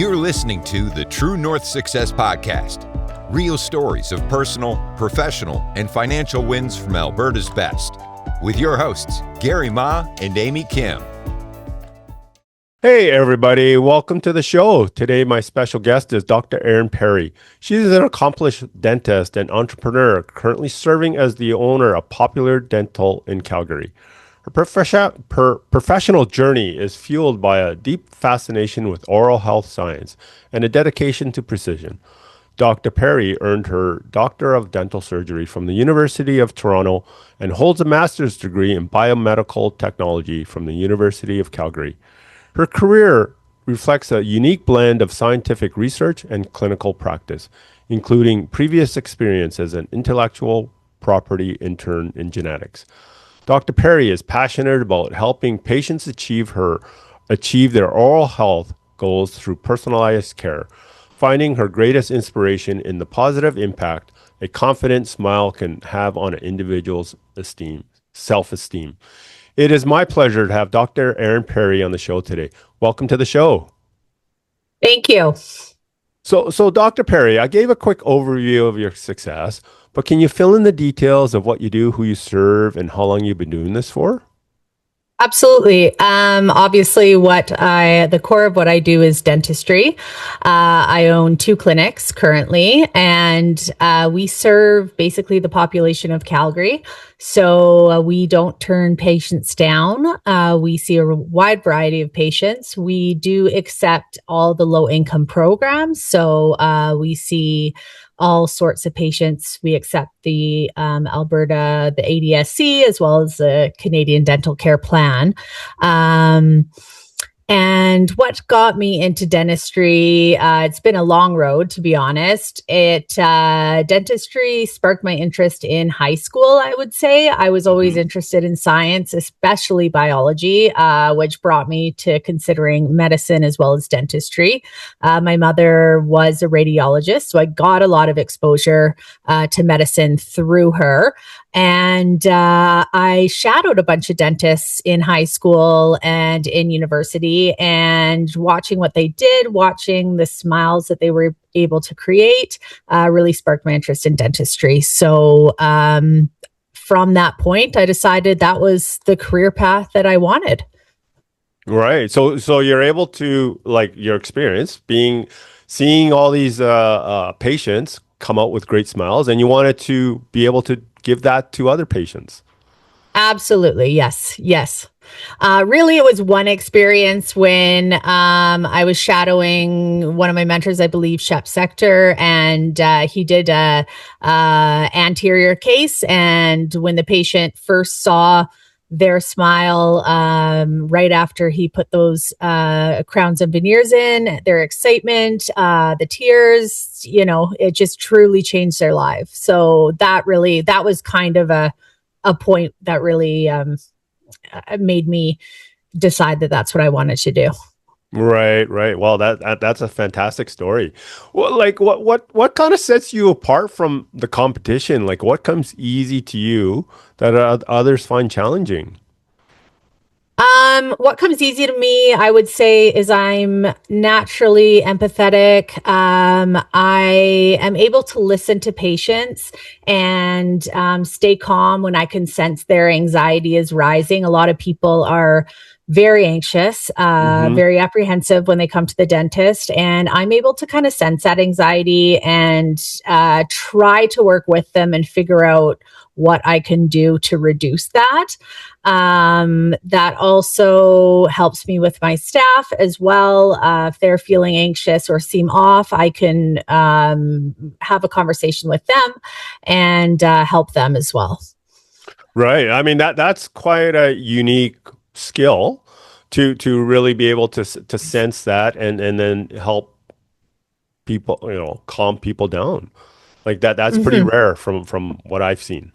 You're listening to the True North Success Podcast. Real stories of personal, professional, and financial wins from Alberta's best. With your hosts, Gary Ma and Amy Kim. Hey everybody, welcome to the show. Today my special guest is Dr. Erin Perry. She is an accomplished dentist and entrepreneur currently serving as the owner of Popular Dental in Calgary. Her professional journey is fueled by a deep fascination with oral health science and a dedication to precision. Dr. Perry earned her Doctor of Dental Surgery from the University of Toronto and holds a master's degree in biomedical technology from the University of Calgary. Her career reflects a unique blend of scientific research and clinical practice, including previous experience as an intellectual property intern in genetics. Dr. Perry is passionate about helping patients achieve their oral health goals through personalized care, finding her greatest inspiration in the positive impact a confident smile can have on an individual's self-esteem. It is my pleasure to have Dr. Erin Perry on the show today. Welcome to the show. Thank you. So Dr. Perry, I gave a quick overview of your success, but can you fill in the details of what you do, who you serve, and how long you've been doing this for? Absolutely. Obviously, the core of what I do is dentistry. I own 2 clinics currently, and we serve basically the population of Calgary. So we don't turn patients down. We see a wide variety of patients. We do accept all the low-income programs. So we see all sorts of patients. We accept the Alberta, the ADSC, as well as the Canadian Dental Care Plan. And what got me into dentistry, it's been a long road, to be honest. Dentistry sparked my interest in high school, I would say. I was always interested in science, especially biology, which brought me to considering medicine as well as dentistry. My mother was a radiologist, so I got a lot of exposure to medicine through her. And I shadowed a bunch of dentists in high school and in university, and watching what they did, watching the smiles that they were able to create, really sparked my interest in dentistry. So from that point, I decided that was the career path that I wanted. Right. So you're able to, like, your experience seeing all these patients come out with great smiles, and you wanted to be able to give that to other patients. Absolutely. Yes. Really, it was one experience when I was shadowing one of my mentors, I believe, Shep Sector, and he did a anterior case. And when the patient first saw their smile right after he put those crowns and veneers in, their excitement, the tears, it just truly changed their life. So that was kind of a point that really made me decide that that's what I wanted to do. Right. Well, that's a fantastic story. Well, like what kind of sets you apart from the competition? Like, what comes easy to you that others find challenging? What comes easy to me, I would say, is I'm naturally empathetic. I am able to listen to patients and stay calm when I can sense their anxiety is rising. A lot of people are very anxious, very apprehensive when they come to the dentist. And I'm able to kind of sense that anxiety and try to work with them and figure out what I can do to reduce that. That also helps me with my staff as well. If they're feeling anxious or seem off, I can have a conversation with them and help them as well. Right. I mean, that's quite a unique skill to really be able to sense that and then help people, calm people down. Like that's pretty rare from what I've seen.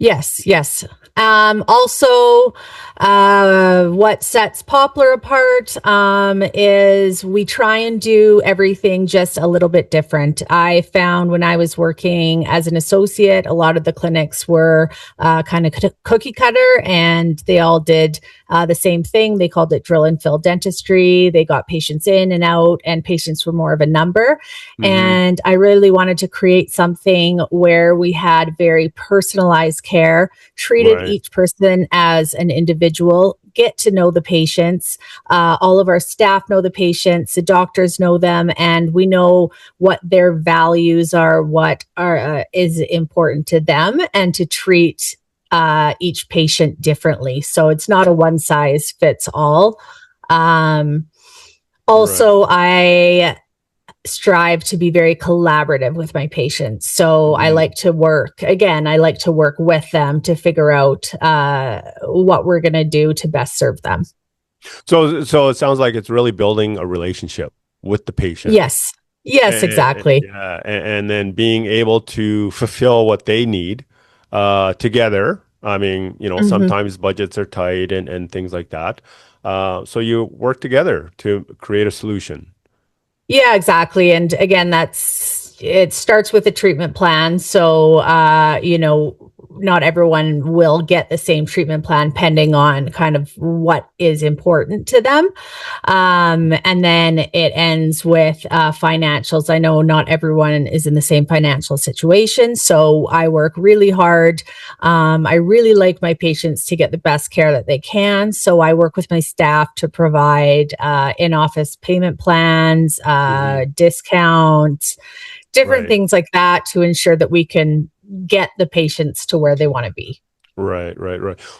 Yes, yes. Also, what sets Poplar apart is we try and do everything just a little bit different. I found when I was working as an associate, a lot of the clinics were kind of cookie cutter, and they all did the same thing. They called it drill and fill dentistry. They got patients in and out, and patients were more of a number. And I really wanted to create something where we had very personalized care, treated Right. each person as an individual, get to know the patients. All of our staff know the patients, the doctors know them, and we know what their values are, what are is important to them, and to treat each patient differently. So it's not a one size fits all. Um, Right. Also, I strive to be very collaborative with my patients. So I like to work with them to figure out what we're going to do to best serve them. So it sounds like it's really building a relationship with the patient. Yes. Yes, exactly. Yeah, and then being able to fulfill what they need together. I mean, Mhm. sometimes budgets are tight and things like that. So you work together to create a solution. Yeah, exactly. And again, it starts with a treatment plan. So, not everyone will get the same treatment plan depending on kind of what is important to them. And then it ends with financials. I know not everyone is in the same financial situation. So I work really hard. I really like my patients to get the best care that they can. So I work with my staff to provide in-office payment plans, discounts, different Right, things like that to ensure that we can get the patients to where they want to be. right.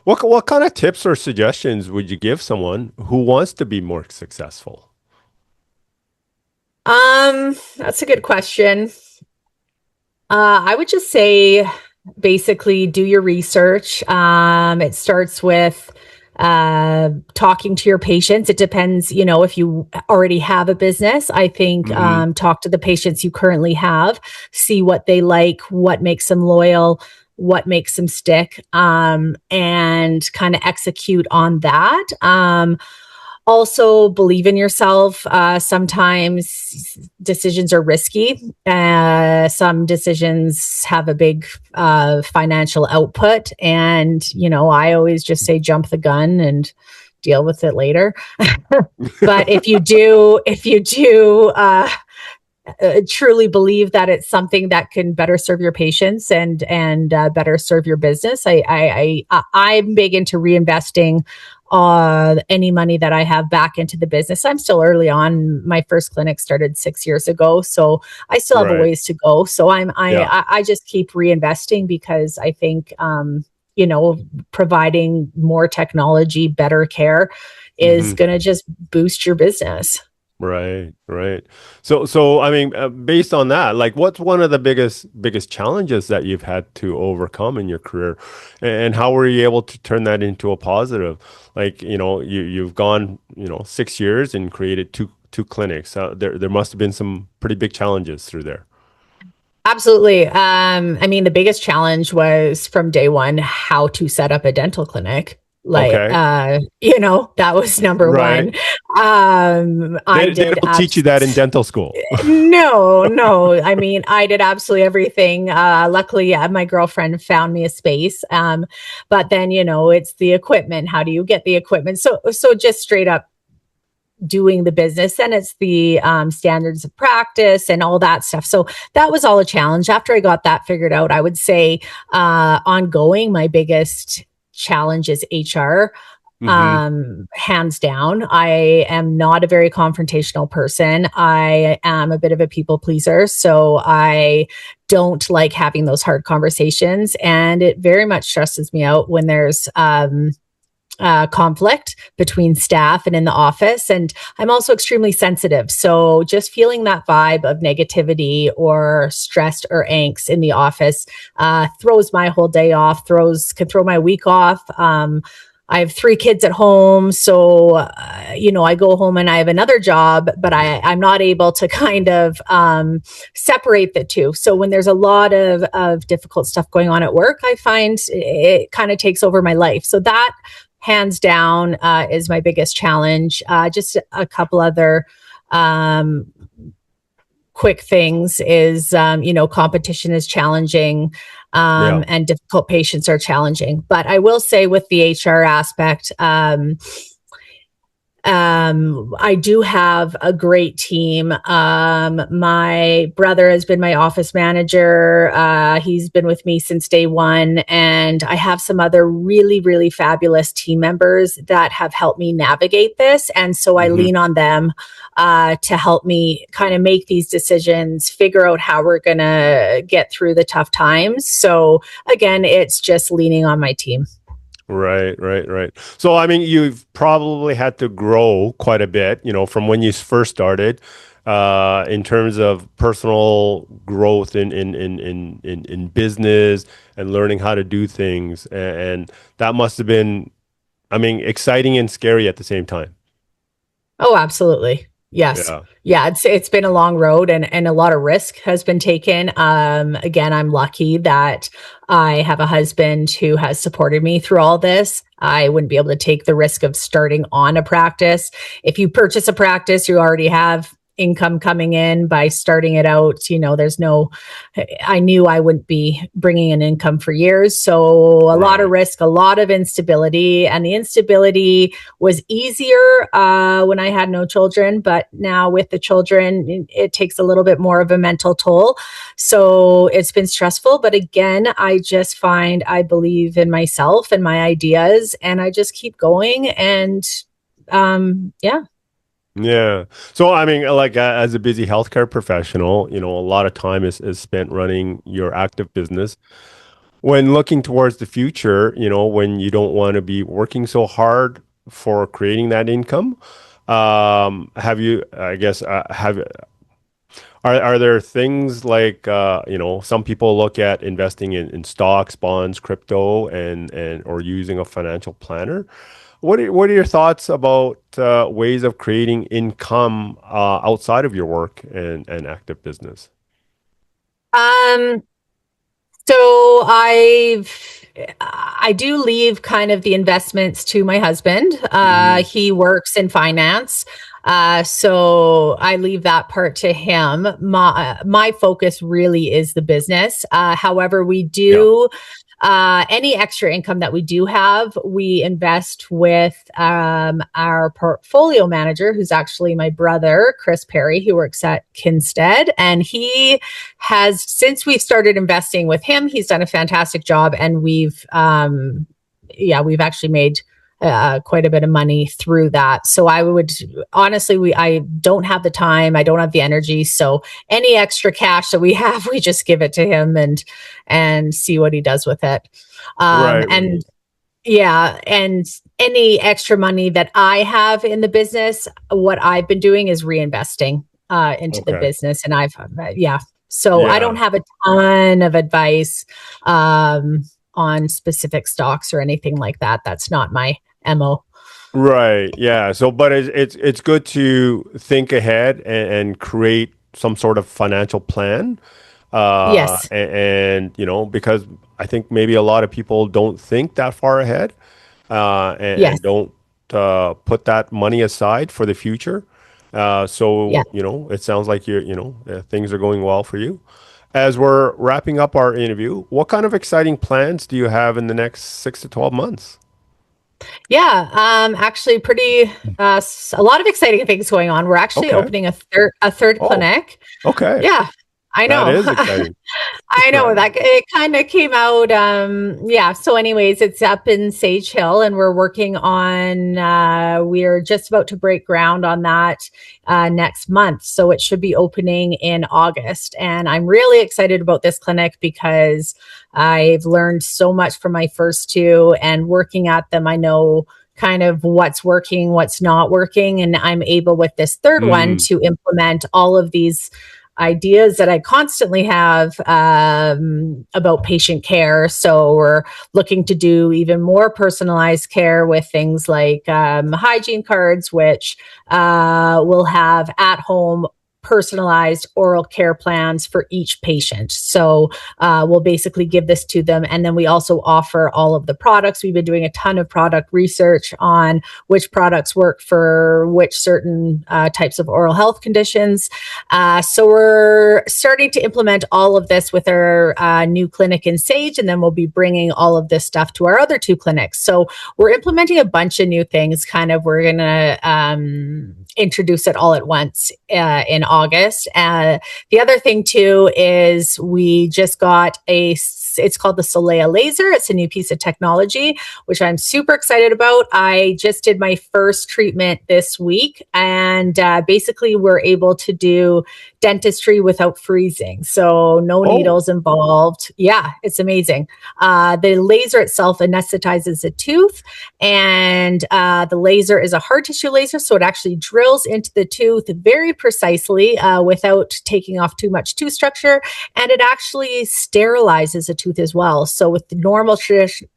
What kind of tips or suggestions would you give someone who wants to be more successful? That's a good question. I would just say basically do your research. It starts with talking to your patients. It depends, if you already have a business. I think Hmm. talk to the patients you currently have, see what they like, what makes them loyal, what makes them stick, and kind of execute on that. Also believe in yourself. Sometimes decisions are risky. Some decisions have a big financial output. And, I always just say jump the gun and deal with it later. But if you do truly believe that it's something that can better serve your patients and better serve your business, I'm big into reinvesting any money that I have back into the business. I'm still early on. My first clinic started 6 years ago, so I still have a Right. ways to go. So Yeah. I just keep reinvesting because I think providing more technology, better care is Hmm. going to just boost your business. Right. So I mean, based on that, like, what's one of the biggest challenges that you've had to overcome in your career, and how were you able to turn that into a positive? Like, you've gone, 6 years and created two clinics. There must have been some pretty big challenges through there. Absolutely. I mean, the biggest challenge was from day one how to set up a dental clinic. Like, Okay. that was number Right. one. I They did don't teach you that in dental school. no, no. I mean, I did absolutely everything. Luckily, yeah, my girlfriend found me a space. But then, it's the equipment. How do you get the equipment? So just straight up doing the business, and it's the standards of practice and all that stuff. So that was all a challenge. After I got that figured out, I would say ongoing, my biggest challenge is HR. Hmm. Hands down. I am not a very confrontational person. I am a bit of a people pleaser. So I don't like having those hard conversations. And it very much stresses me out when there's conflict between staff and in the office. And I'm also extremely sensitive. So just feeling that vibe of negativity or stressed or angst in the office throws my whole day off, can throw my week off. I have 3 kids at home. So, I go home and I have another job, but I'm not able to kind of separate the two. So when there's a lot of difficult stuff going on at work, I find it kind of takes over my life. So that hands down is my biggest challenge. Just a couple other quick things is, competition is challenging. And difficult patients are challenging. But I will say with the HR aspect, I do have a great team. My brother has been my office manager. He's been with me since day one. And I have some other really, really fabulous team members that have helped me navigate this. And so I lean on them to help me kind of make these decisions, figure out how we're going to get through the tough times. So again, it's just leaning on my team. Right. So, I mean, you've probably had to grow quite a bit, from when you first started, in terms of personal growth in business and learning how to do things. And that must have been, I mean, exciting and scary at the same time. Oh, absolutely. Yes. Yeah, it's been a long road and a lot of risk has been taken. Again, I'm lucky that I have a husband who has supported me through all this. I wouldn't be able to take the risk of starting on a practice. If you purchase a practice, you already have income coming in. By starting it out, I knew I wouldn't be bringing in income for years. So a lot of risk, a lot of instability, and the instability was easier when I had no children. But now with the children, it takes a little bit more of a mental toll. So it's been stressful. But again, I just find I believe in myself and my ideas, and I just keep going. And Yeah. So, I mean, like as a busy healthcare professional, a lot of time is spent running your active business. When looking towards the future, when you don't want to be working so hard for creating that income, have you, I guess, are there things like, some people look at investing in stocks, bonds, crypto, and or using a financial planner? What are your thoughts about ways of creating income outside of your work and active business? Um, so I do leave kind of the investments to my husband. He works in finance. So I leave that part to him. My focus really is the business. However, we do any extra income that we do have, we invest with our portfolio manager, who's actually my brother, Chris Perry, who works at Kinstead. And he has, since we've started investing with him, he's done a fantastic job. And we've actually made quite a bit of money through that. So I would honestly, I don't have the time, I don't have the energy. So any extra cash that we have, we just give it to him and see what he does with it. And any extra money that I have in the business, what I've been doing is reinvesting into the business. And I don't have a ton of advice on specific stocks or anything like that. That's not my MO. Right. Yeah. So, but it's good to think ahead and create some sort of financial plan. Yes. And because I think maybe a lot of people don't think that far ahead, and don't put that money aside for the future. It sounds like things are going well for you. As we're wrapping up our interview, what kind of exciting plans do you have in the next 6 to 12 months? Actually a lot of exciting things going on. We're actually opening a third clinic. Okay. Yeah, I know. That is exciting. I know that it kind of came out. So anyways, it's up in Sage Hill and we're working on, we're just about to break ground on that next month. So it should be opening in August. And I'm really excited about this clinic because I've learned so much from my first two, and working at them, I know kind of what's working, what's not working. And I'm able with this third one to implement all of these ideas that I constantly have about patient care. So we're looking to do even more personalized care with things like hygiene cards, which will have at-home personalized oral care plans for each patient. So we'll basically give this to them. And then we also offer all of the products. We've been doing a ton of product research on which products work for which certain types of oral health conditions. So we're starting to implement all of this with our new clinic in Sage, and then we'll be bringing all of this stuff to our other 2 clinics. So we're implementing a bunch of new things. We're going to introduce it all at once in August. The other thing too is we just got it's called the Solea laser. It's a new piece of technology, which I'm super excited about. I just did my first treatment this week, and basically we're able to do dentistry without freezing. So no needles involved. Yeah, it's amazing. The laser itself anesthetizes a tooth, and the laser is a hard tissue laser. So it actually drills into the tooth very precisely without taking off too much tooth structure. And it actually sterilizes a tooth as well. So with the normal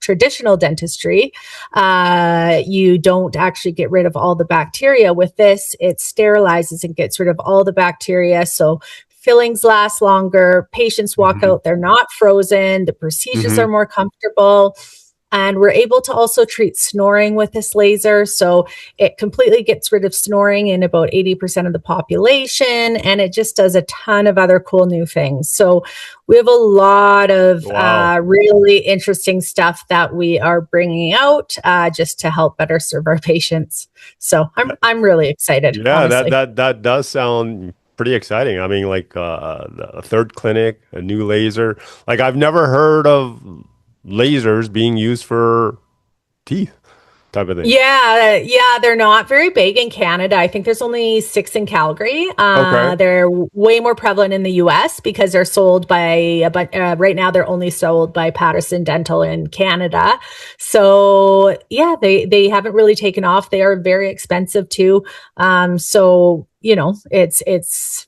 traditional dentistry, you don't actually get rid of all the bacteria. With this, it sterilizes and gets rid of all the bacteria. So fillings last longer, patients walk out, they're not frozen, the procedures are more comfortable. And we're able to also treat snoring with this laser. So it completely gets rid of snoring in about 80% of the population. And it just does a ton of other cool new things. So we have a lot of really interesting stuff that we are bringing out just to help better serve our patients. So I'm really excited. Yeah, honestly. that does sound pretty exciting. I mean, like a 3rd clinic, a new laser. Like I've never heard of lasers being used for teeth type of thing. Yeah, they're not very big in Canada. I think there's only 6 in Calgary. Okay. They're way more prevalent in the US because they're sold by, right now they're only sold by Patterson Dental in Canada. So yeah, they haven't really taken off. They are very expensive too. So, it's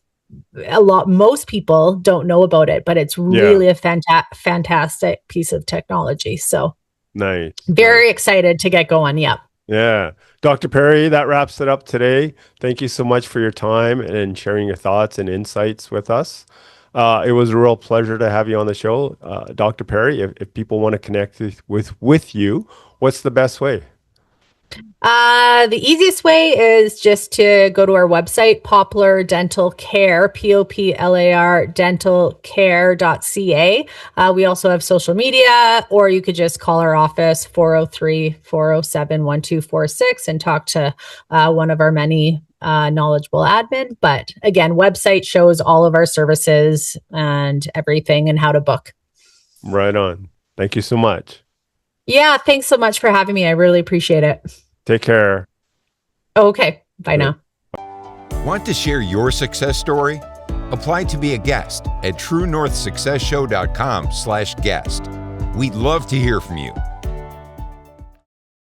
a lot, most people don't know about it, but it's really a fantastic piece of technology. So Nice. very excited to get going. Yep. Yeah. Dr. Perry, that wraps it up today. Thank you so much for your time and sharing your thoughts and insights with us. It was a real pleasure to have you on the show. Dr. Perry, if people want to connect with you, what's the best way? The easiest way is just to go to our website, Poplar Dental Care, POPLAR dentalcare.ca. We also have social media, or you could just call our office 403-407-1246 and talk to one of our many knowledgeable admin. But again, website shows all of our services and everything and how to book. Right on. Thank you so much. Yeah, thanks so much for having me. I really appreciate it. Take care. Okay, bye now. Want to share your success story? Apply to be a guest at truenorthsuccessshow.com/guest. We'd love to hear from you.